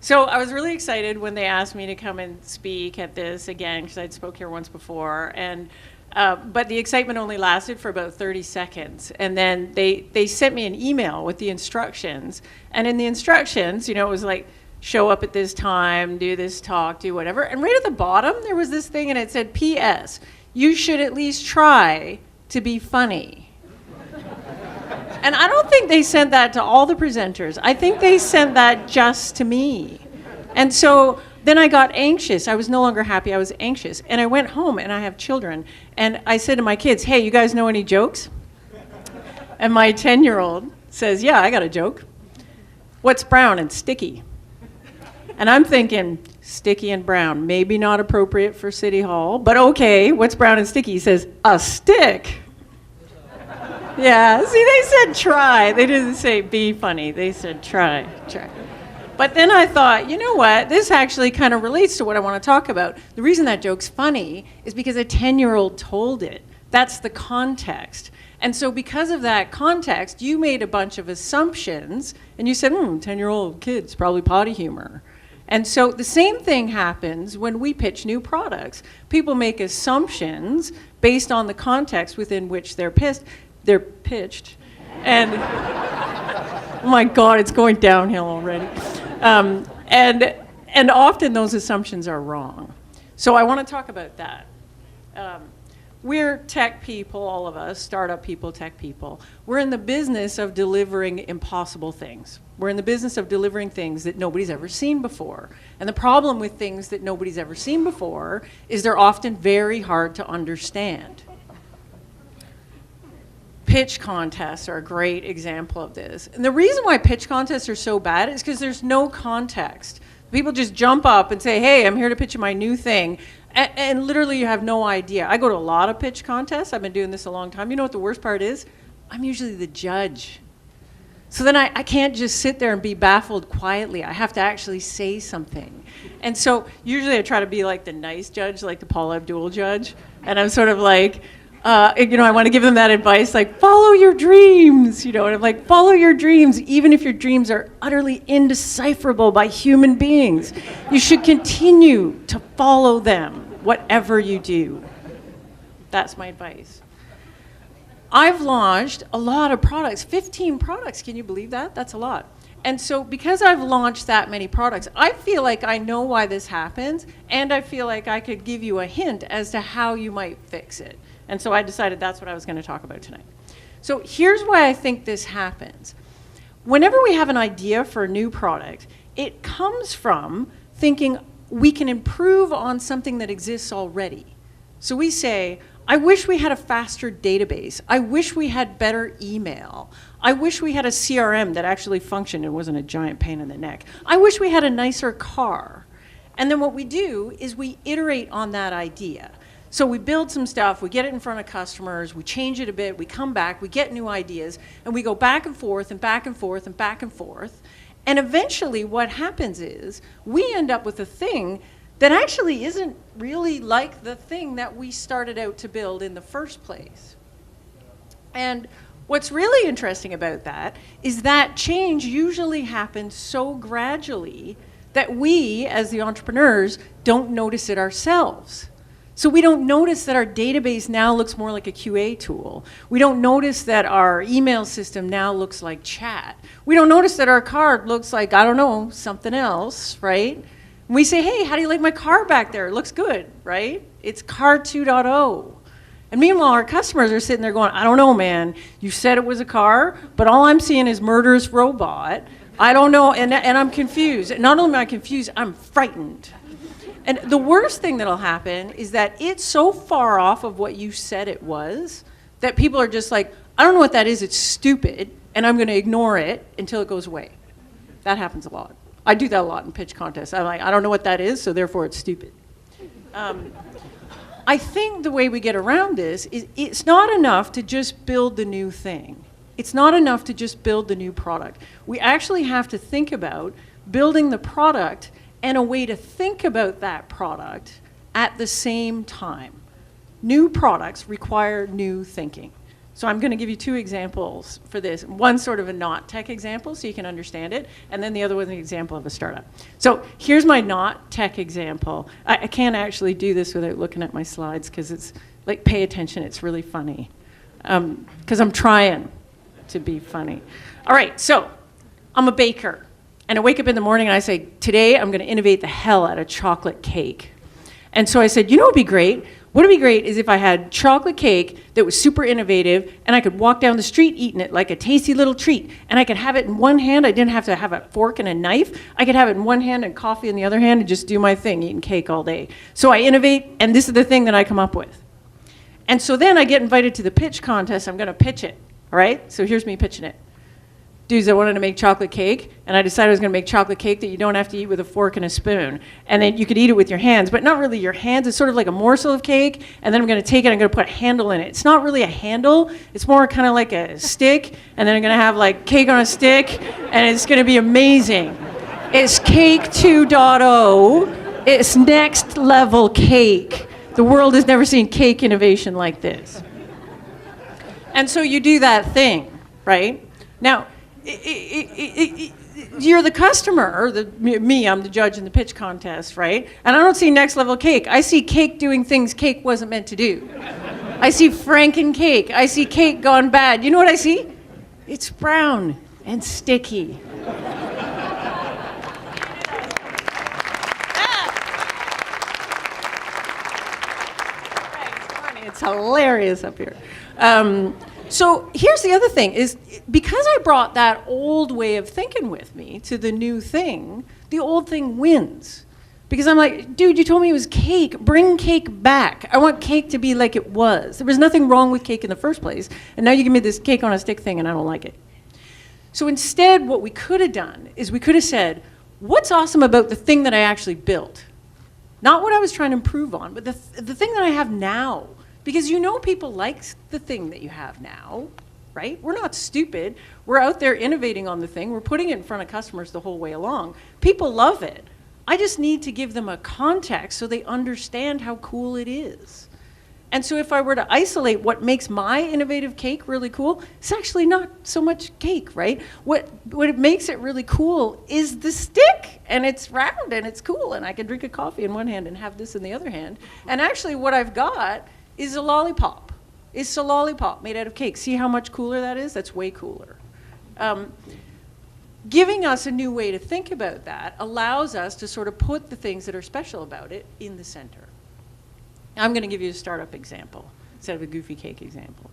So I was really excited when they asked me to come and speak at this again, because I'd spoke here once before. But the excitement only lasted for about 30 seconds. And then they sent me an email with the instructions. And in the instructions, it was like, show up at this time, do this talk, do whatever. And right at the bottom, there was this thing, and it said, P.S. You should at least try to be funny. And I don't think they sent that to all the presenters. I think they sent that just to me. And so then I got anxious. I was no longer happy. I was anxious. And I went home, and I have children. And I said to my kids, hey, you guys know any jokes? And my 10-year-old says, yeah, I got a joke. What's brown and sticky? And I'm thinking, sticky and brown, maybe not appropriate for City Hall, but okay, what's brown and sticky? He says, a stick. Yeah, see, they said try. They didn't say be funny. They said try. But then I thought, you know what? This actually kind of relates to what I want to talk about. The reason that joke's funny is because a 10-year-old told it. That's the context. And so because of that context, you made a bunch of assumptions, and you said, 10-year-old kids, probably potty humor. And so the same thing happens when we pitch new products. People make assumptions based on the context within which they're pitched. And oh my God, it's going downhill already. And often those assumptions are wrong. So I want to talk about that. We're tech people, all of us, startup people, tech people. We're in the business of delivering impossible things. We're in the business of delivering things that nobody's ever seen before. And the problem with things that nobody's ever seen before is they're often very hard to understand. Pitch contests are a great example of this. And the reason why pitch contests are so bad is because there's no context. People just jump up and say, hey, I'm here to pitch you my new thing. And literally you have no idea. I go to a lot of pitch contests. I've been doing this a long time. You know what the worst part is? I'm usually the judge. So then I can't just sit there and be baffled quietly. I have to actually say something. And so usually I try to be like the nice judge, like the Paula Abdul judge. And I'm sort of like, I want to give them that advice, like, follow your dreams, and I'm like, follow your dreams, even if your dreams are utterly indecipherable by human beings. You should continue to follow them, whatever you do. That's my advice. I've launched a lot of products, 15 products, can you believe that? That's a lot. And so because I've launched that many products, I feel like I know why this happens, and I feel like I could give you a hint as to how you might fix it. And so I decided that's what I was going to talk about tonight. So here's why I think this happens. Whenever we have an idea for a new product, it comes from thinking we can improve on something that exists already. So we say, I wish we had a faster database. I wish we had better email. I wish we had a CRM that actually functioned and wasn't a giant pain in the neck. I wish we had a nicer car. And then what we do is we iterate on that idea. So we build some stuff, we get it in front of customers, we change it a bit, we come back, we get new ideas, and we go back and forth and back and forth and back and forth. And eventually what happens is we end up with a thing that actually isn't really like the thing that we started out to build in the first place. And what's really interesting about that is that change usually happens so gradually that we, as the entrepreneurs, don't notice it ourselves. So we don't notice that our database now looks more like a QA tool. We don't notice that our email system now looks like chat. We don't notice that our card looks like, I don't know, something else, right? And we say, hey, how do you like my car back there? It looks good, right? It's car 2.0. And meanwhile, our customers are sitting there going, I don't know, man. You said it was a car, but all I'm seeing is murderous robot. I don't know, and I'm confused. And not only am I confused, I'm frightened. And the worst thing that'll happen is that it's so far off of what you said it was that people are just like, I don't know what that is, it's stupid, and I'm going to ignore it until it goes away. That happens a lot. I do that a lot in pitch contests. I'm like, I don't know what that is, so therefore it's stupid. I think the way we get around this is it's not enough to just build the new thing. It's not enough to just build the new product. We actually have to think about building the product and a way to think about that product at the same time. New products require new thinking. So I'm going to give you 2 examples for this. One sort of a not tech example so you can understand it, and then the other one an example of a startup. So here's my not tech example. I can't actually do this without looking at my slides because it's like, pay attention, it's really funny. Because I'm trying to be funny. All right, so I'm a baker, and I wake up in the morning and I say, today I'm going to innovate the hell out of chocolate cake. And so I said, you know what would be great? What would be great is if I had chocolate cake that was super innovative and I could walk down the street eating it like a tasty little treat. And I could have it in one hand. I didn't have to have a fork and a knife. I could have it in one hand and coffee in the other hand and just do my thing, eating cake all day. So I innovate, and this is the thing that I come up with. And so then I get invited to the pitch contest. I'm going to pitch it, all right? So here's me pitching it. Dudes, I wanted to make chocolate cake, and I decided I was going to make chocolate cake that you don't have to eat with a fork and a spoon. And then you could eat it with your hands, but not really your hands. It's sort of like a morsel of cake, and then I'm going to take it, I'm going to put a handle in it. It's not really a handle. It's more kind of like a stick, and then I'm going to have like cake on a stick, and it's going to be amazing. It's Cake 2.0. It's next level cake. The world has never seen cake innovation like this. And so you do that thing, right? Now, you're the customer, or me, I'm the judge in the pitch contest, right? And I don't see next level cake. I see cake doing things cake wasn't meant to do. I see Franken cake. I see cake gone bad. You know what I see? It's brown and sticky. It's hilarious up here. So here's the other thing, is because I brought that old way of thinking with me to the new thing, the old thing wins. Because I'm like, dude, you told me it was cake. Bring cake back. I want cake to be like it was. There was nothing wrong with cake in the first place. And now you give me this cake on a stick thing and I don't like it. So instead, what we could have done is we could have said, what's awesome about the thing that I actually built? Not what I was trying to improve on, but the thing that I have now. Because you know people like the thing that you have now, right? We're not stupid. We're out there innovating on the thing. We're putting it in front of customers the whole way along. People love it. I just need to give them a context so they understand how cool it is. And so if I were to isolate what makes my innovative cake really cool, it's actually not so much cake, right? What it makes it really cool is the stick, and it's round and it's cool, and I can drink a coffee in one hand and have this in the other hand. And actually what I've got is a lollipop. It's a lollipop made out of cake. See how much cooler that is? That's way cooler. Giving us a new way to think about that allows us to sort of put the things that are special about it in the center. I'm going to give you a startup example instead of a goofy cake example.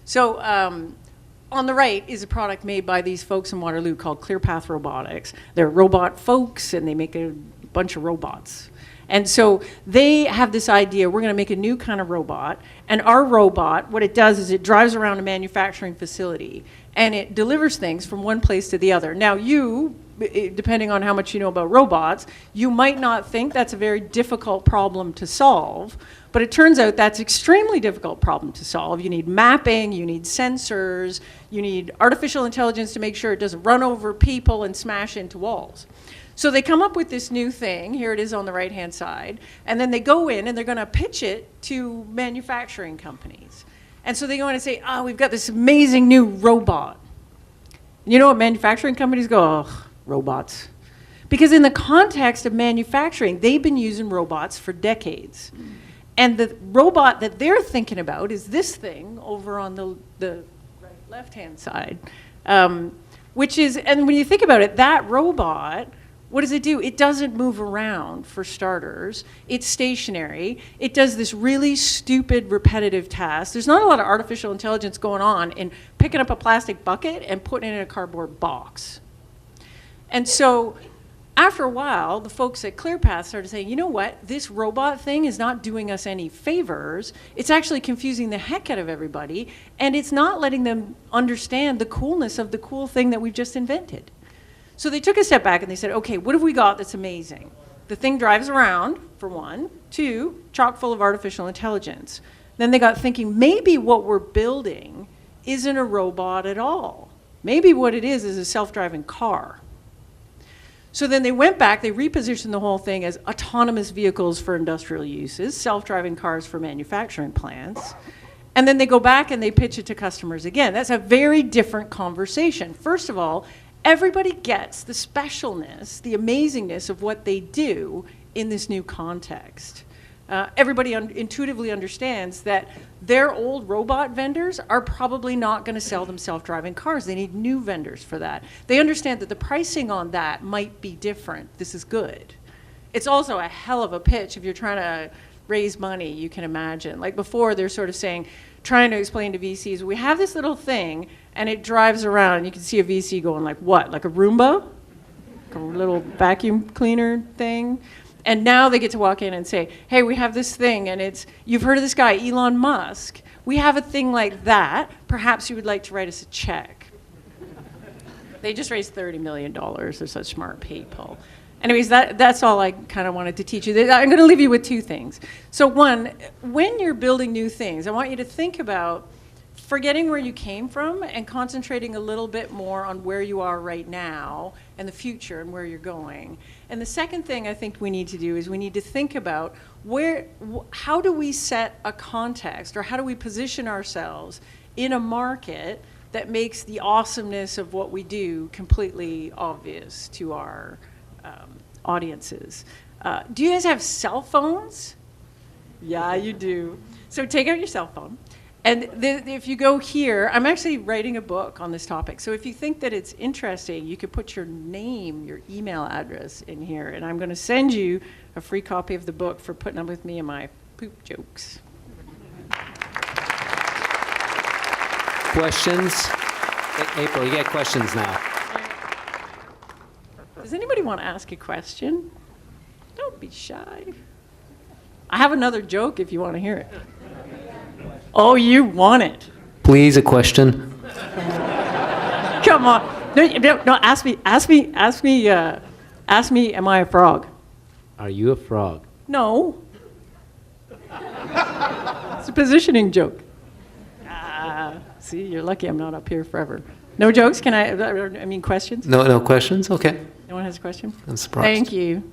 So on the right is a product made by these folks in Waterloo called ClearPath Robotics. They're robot folks, and they make a bunch of robots. And so they have this idea, we're going to make a new kind of robot, and our robot, what it does is it drives around a manufacturing facility, and it delivers things from one place to the other. Now you, depending on how much you know about robots, you might not think that's a very difficult problem to solve, but it turns out that's an extremely difficult problem to solve. You need mapping, you need sensors, you need artificial intelligence to make sure it doesn't run over people and smash into walls. So they come up with this new thing, here it is on the right-hand side, and then they go in and they're going to pitch it to manufacturing companies. And so they go in and say, oh, we've got this amazing new robot. You know what manufacturing companies go, oh, robots. Because in the context of manufacturing, they've been using robots for decades. And the robot that they're thinking about is this thing over on the left-hand side, which is, and when you think about it, that robot, what does it do? It doesn't move around, for starters. It's stationary. It does this really stupid, repetitive task. There's not a lot of artificial intelligence going on in picking up a plastic bucket and putting it in a cardboard box. And so after a while, the folks at ClearPath started saying, you know what? This robot thing is not doing us any favors. It's actually confusing the heck out of everybody, and it's not letting them understand the coolness of the cool thing that we've just invented. So they took a step back and they said, okay, what have we got that's amazing? The thing drives around, for one. Two, chock full of artificial intelligence. Then they got thinking, maybe what we're building isn't a robot at all. Maybe what it is a self-driving car. So then they went back, they repositioned the whole thing as autonomous vehicles for industrial uses, self-driving cars for manufacturing plants. And then they go back and they pitch it to customers again. That's a very different conversation. First of all, everybody gets the specialness, the amazingness of what they do in this new context. Everybody intuitively understands that their old robot vendors are probably not going to sell them self-driving cars. They need new vendors for that. They understand that the pricing on that might be different. This is good. It's also a hell of a pitch if you're trying to raise money, you can imagine. Like before, they're sort of saying, trying to explain to VCs, we have this little thing, and it drives around, and you can see a VC going like, what, like a Roomba? Like a little vacuum cleaner thing? And now they get to walk in and say, hey, we have this thing, and it's, you've heard of this guy, Elon Musk. We have a thing like that. Perhaps you would like to write us a check. They just raised $30 million. They're such smart people. Anyways, that's all I kind of wanted to teach you. I'm going to leave you with two things. So one, when you're building new things, I want you to think about forgetting where you came from and concentrating a little bit more on where you are right now and the future and where you're going. And the second thing I think we need to do is we need to think about how do we set a context, or how do we position ourselves in a market that makes the awesomeness of what we do completely obvious to our audiences. Do you guys have cell phones? Yeah, you do. So take out your cell phone. And if you go here, I'm actually writing a book on this topic. So if you think that it's interesting, you could put your name, your email address in here. And I'm going to send you a free copy of the book for putting up with me and my poop jokes. Questions? April, you get questions now. Does anybody want to ask a question? Don't be shy. I have another joke if you want to hear it. Oh, you want it. Please, a question. Come on. No, ask me, am I a frog? Are you a frog? No. It's a positioning joke. See, you're lucky I'm not up here forever. No jokes? Questions? No questions? Okay. No one has a question? I'm surprised. Thank you.